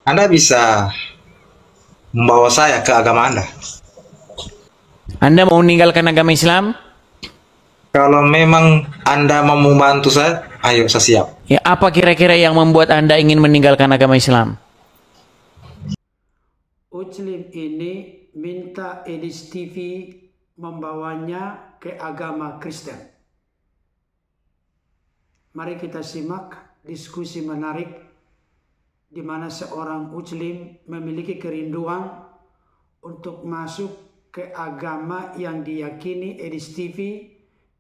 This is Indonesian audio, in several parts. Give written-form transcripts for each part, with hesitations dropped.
Anda bisa membawa saya ke agama Anda. Anda mau meninggalkan agama Islam? Kalau memang Anda mau membantu saya, ayo saya siap. Ya, apa kira-kira yang membuat Anda ingin meninggalkan agama Islam? Muslim ini minta Edis TV membawanya ke agama Kristen. Mari kita simak diskusi menarik di mana seorang Muslim memiliki kerinduan untuk masuk ke agama yang diyakini Edis TV,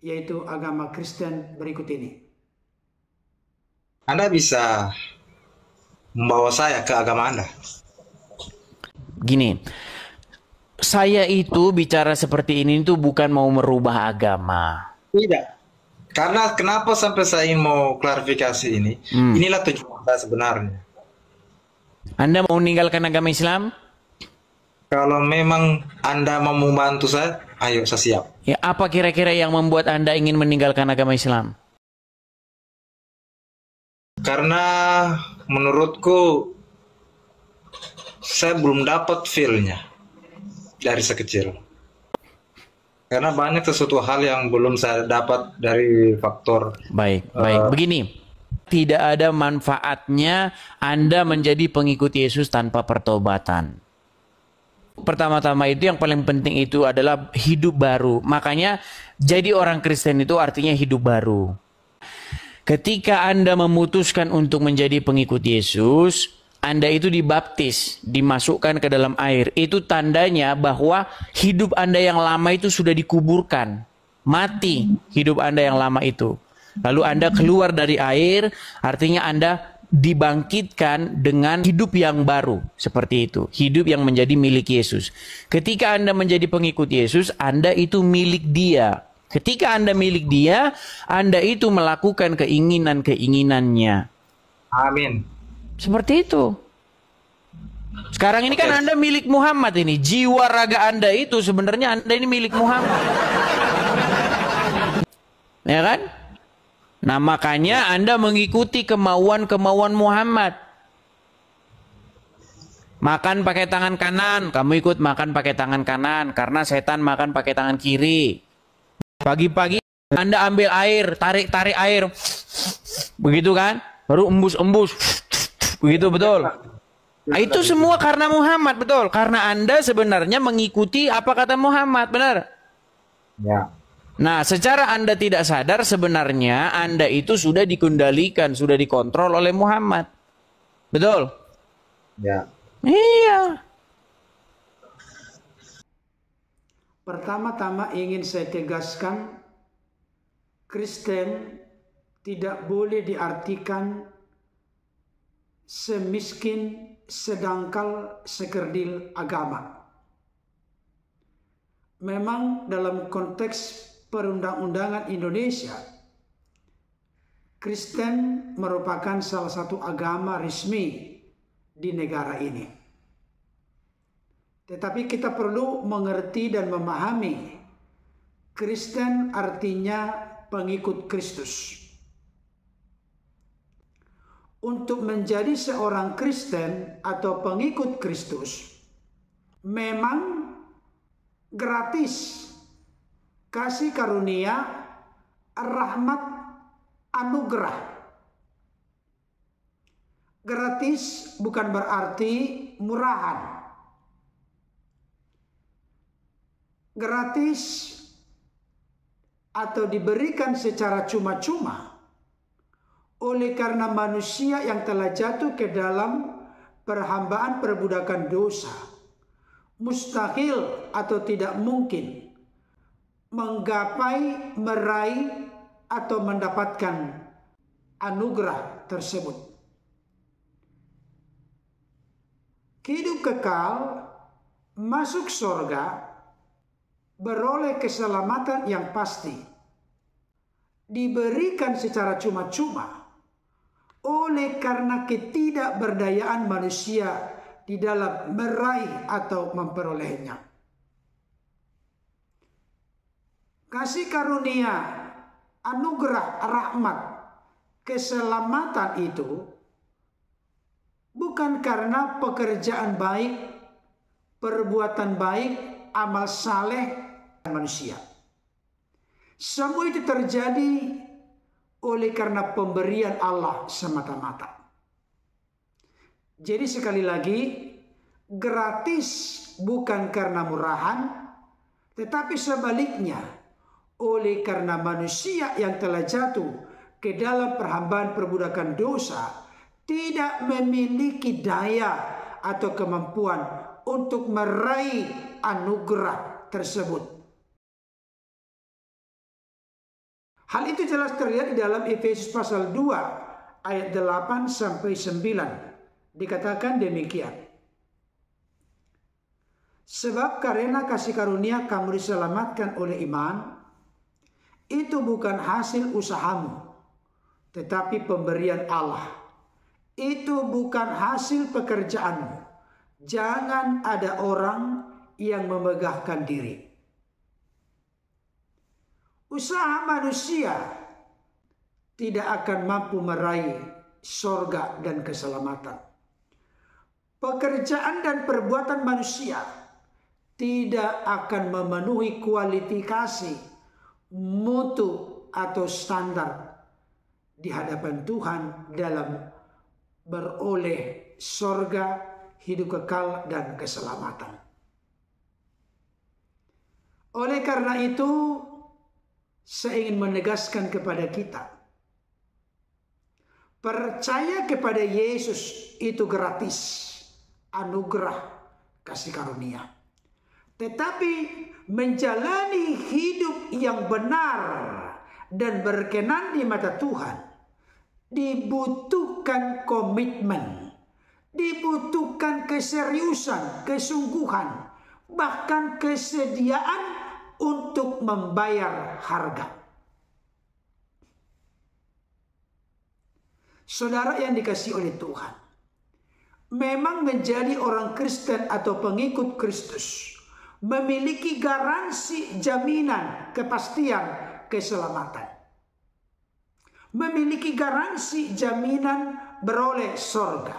yaitu agama Kristen berikut ini. Anda bisa membawa saya ke agama Anda. Gini, saya itu bicara seperti ini itu bukan mau merubah agama. Tidak. Karena kenapa sampai saya ingin mau klarifikasi ini? Inilah tujuan saya sebenarnya. Anda mau meninggalkan agama Islam? Kalau memang Anda mau membantu saya, ayo saya siap. Ya, apa kira-kira yang membuat Anda ingin meninggalkan agama Islam? Karena menurutku saya belum dapat feel-nya dari sekecil. Karena banyak sesuatu hal yang belum saya dapat dari faktor. Baik. Begini, tidak ada manfaatnya Anda menjadi pengikut Yesus tanpa pertobatan. Pertama-tama itu yang paling penting itu adalah hidup baru. Makanya jadi orang Kristen itu artinya hidup baru. Ketika Anda memutuskan untuk menjadi pengikut Yesus, Anda itu dibaptis, dimasukkan ke dalam air. Itu tandanya bahwa hidup Anda yang lama itu sudah dikuburkan. Mati hidup Anda yang lama itu. Lalu Anda keluar dari air, artinya Anda dibangkitkan dengan hidup yang baru. Seperti itu. Hidup yang menjadi milik Yesus. Ketika Anda menjadi pengikut Yesus, Anda itu milik Dia. Ketika Anda milik Dia, Anda itu melakukan keinginan-keinginannya. Amin. Seperti itu. Sekarang ini kan Anda milik Muhammad ini. Jiwa raga Anda itu sebenarnya Anda ini milik Muhammad. Ya kan? Nah, makanya Anda mengikuti kemauan-kemauan Muhammad. Makan pakai tangan kanan, kamu ikut makan pakai tangan kanan karena setan makan pakai tangan kiri. Pagi-pagi Anda ambil air, tarik-tarik air. Begitu kan? Baru embus-embus. Begitu, betul. Nah, itu semua karena Muhammad, betul. Karena Anda sebenarnya mengikuti apa kata Muhammad, benar? Ya. Nah, secara Anda tidak sadar sebenarnya Anda itu sudah dikendalikan, sudah dikontrol oleh Muhammad. Betul? Ya. Iya. Pertama-tama ingin saya tegaskan, Kristen tidak boleh diartikan semiskin, sedangkal, sekerdil agama. Memang dalam konteks perundang-undangan Indonesia, Kristen merupakan salah satu agama resmi di negara ini. Tetapi kita perlu mengerti dan memahami, Kristen artinya pengikut Kristus. Untuk menjadi seorang Kristen atau pengikut Kristus memang gratis. Kasih karunia, rahmat, anugerah. Gratis bukan berarti murahan. Gratis atau diberikan secara cuma-cuma oleh karena manusia yang telah jatuh ke dalam perhambaan perbudakan dosa. Mustahil atau tidak mungkin menggapai, meraih, atau mendapatkan anugerah tersebut. Hidup kekal, masuk surga, beroleh keselamatan yang pasti, diberikan secara cuma-cuma oleh karena ketidakberdayaan manusia di dalam meraih atau memperolehnya. Kasih karunia, anugerah, rahmat, keselamatan itu bukan karena pekerjaan baik, perbuatan baik, amal saleh manusia. Semua itu terjadi oleh karena pemberian Allah semata-mata. Jadi sekali lagi, gratis bukan karena murahan, tetapi sebaliknya, oleh karena manusia yang telah jatuh ke dalam perhambaan perbudakan dosa, tidak memiliki daya atau kemampuan untuk meraih anugerah tersebut. Hal itu jelas terlihat di dalam Efesus pasal 2 ayat 8 sampai 9. Dikatakan demikian. Sebab karena kasih karunia kamu diselamatkan oleh iman, itu bukan hasil usahamu, tetapi pemberian Allah. Itu bukan hasil pekerjaanmu. Jangan ada orang yang memegahkan diri. Usaha manusia tidak akan mampu meraih sorga dan keselamatan. Pekerjaan dan perbuatan manusia tidak akan memenuhi kualifikasi, mutu atau standar di hadapan Tuhan dalam beroleh sorga, hidup kekal, dan keselamatan. Oleh karena itu, saya ingin menegaskan kepada kita, percaya kepada Yesus itu gratis, anugerah kasih karunia. Tetapi menjalani hidup yang benar dan berkenan di mata Tuhan dibutuhkan komitmen, dibutuhkan keseriusan, kesungguhan, bahkan kesediaan untuk membayar harga. Saudara yang dikasihi oleh Tuhan, memang menjadi orang Kristen atau pengikut Kristus memiliki garansi jaminan kepastian keselamatan. Memiliki garansi jaminan beroleh sorga.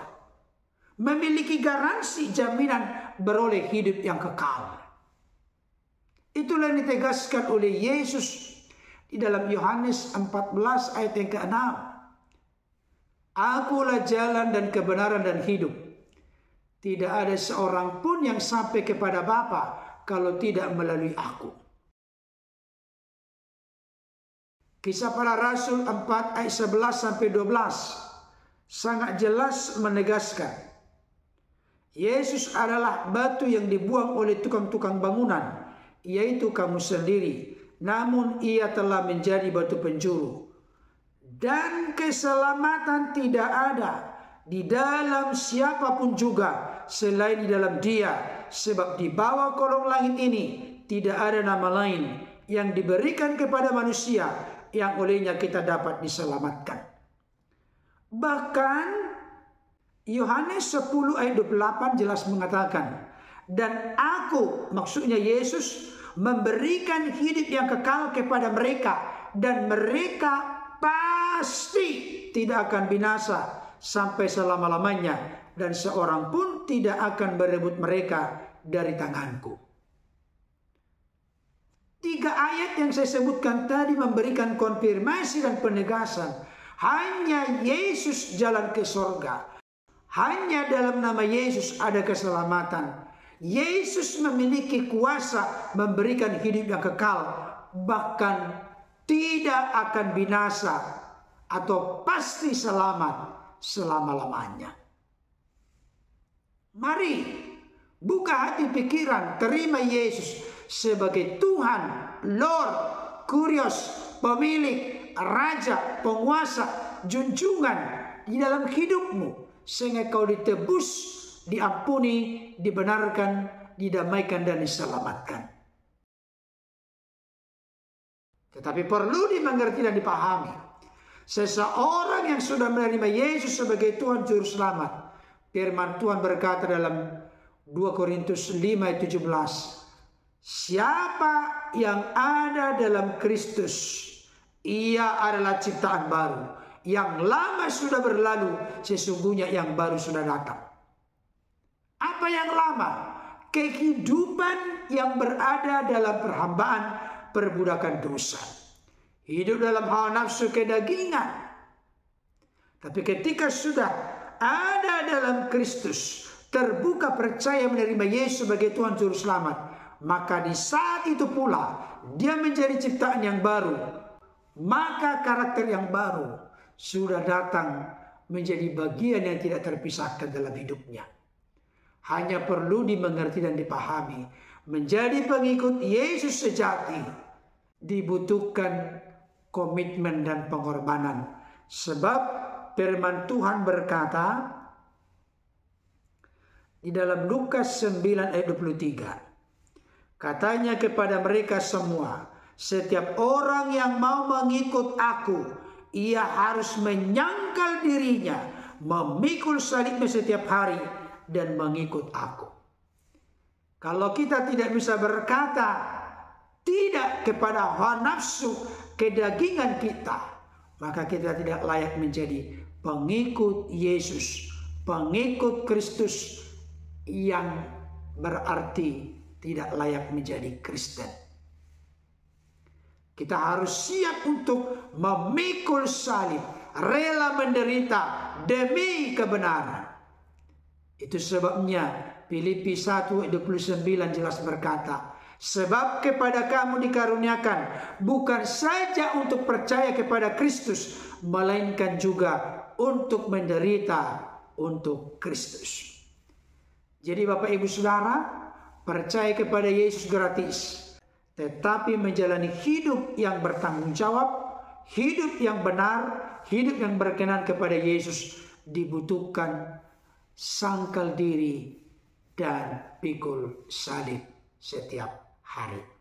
Memiliki garansi jaminan beroleh hidup yang kekal. Itulah yang ditegaskan oleh Yesus di dalam Yohanes 14 ayat yang ke-6. Akulah jalan dan kebenaran dan hidup. Tidak ada seorang pun yang sampai kepada Bapa kalau tidak melalui aku. Kisah Para Rasul 4 ayat 11 sampai 12 sangat jelas menegaskan Yesus adalah batu yang dibuang oleh tukang-tukang bangunan, yaitu kamu sendiri. Namun ia telah menjadi batu penjuru. Dan keselamatan tidak ada di dalam siapapun juga selain di dalam Dia, sebab di bawah kolong langit ini tidak ada nama lain yang diberikan kepada manusia yang olehnya kita dapat diselamatkan. Bahkan Yohanes 10 ayat 28 jelas mengatakan, dan aku, maksudnya Yesus, memberikan hidup yang kekal kepada mereka, dan mereka pasti tidak akan binasa sampai selama-lamanya, dan seorang pun tidak akan berebut mereka dari tanganku. 3 ayat yang saya sebutkan tadi memberikan konfirmasi dan penegasan. Hanya Yesus jalan ke sorga. Hanya dalam nama Yesus ada keselamatan. Yesus memiliki kuasa memberikan hidup yang kekal, bahkan tidak akan binasa atau pasti selamat selama-lamanya. Mari buka hati pikiran, terima Yesus sebagai Tuhan, Lord, Kurios, pemilik, Raja, penguasa, junjungan di dalam hidupmu, sehingga kau ditebus, diampuni, dibenarkan, didamaikan, dan diselamatkan. Tetapi perlu dimengerti dan dipahami, seseorang yang sudah menerima Yesus sebagai Tuhan Juru Selamat, firman Tuhan berkata dalam 2 Korintus 5 ayat 17, siapa yang ada dalam Kristus, ia adalah ciptaan baru. yang lama sudah berlalu, sesungguhnya yang baru sudah datang. Apa yang lama? Kehidupan yang berada dalam perhambaan perbudakan dosa. Hidup dalam hawa nafsu kedagingan. Tapi ketika sudah ada dalam Kristus, terbuka percaya menerima Yesus sebagai Tuhan Juru Selamat, maka di saat itu pula dia menjadi ciptaan yang baru. Maka karakter yang baru sudah datang menjadi bagian yang tidak terpisahkan dalam hidupnya. Hanya perlu dimengerti dan dipahami. Menjadi pengikut Yesus sejati dibutuhkan komitmen dan pengorbanan. Sebab firman Tuhan berkata di dalam Lukas 9 ayat 23. Katanya kepada mereka semua, setiap orang yang mau mengikut aku, ia harus menyangkal dirinya, memikul salibnya setiap hari, dan mengikut aku. Kalau kita tidak bisa berkata tidak kepada hawa nafsu kedagingan kita, maka kita tidak layak menjadi pengikut Yesus, pengikut Kristus, yang berarti tidak layak menjadi Kristen. Kita harus siap untuk memikul salib, rela menderita demi kebenaran. Itu sebabnya Filipi 1:29 jelas berkata, sebab kepada kamu dikaruniakan bukan saja untuk percaya kepada Kristus, melainkan juga untuk menderita untuk Kristus. Jadi Bapak Ibu Saudara, percaya kepada Yesus gratis, tetapi menjalani hidup yang bertanggung jawab, hidup yang benar, hidup yang berkenan kepada Yesus dibutuhkan sangkal diri dan pikul salib setiap hari.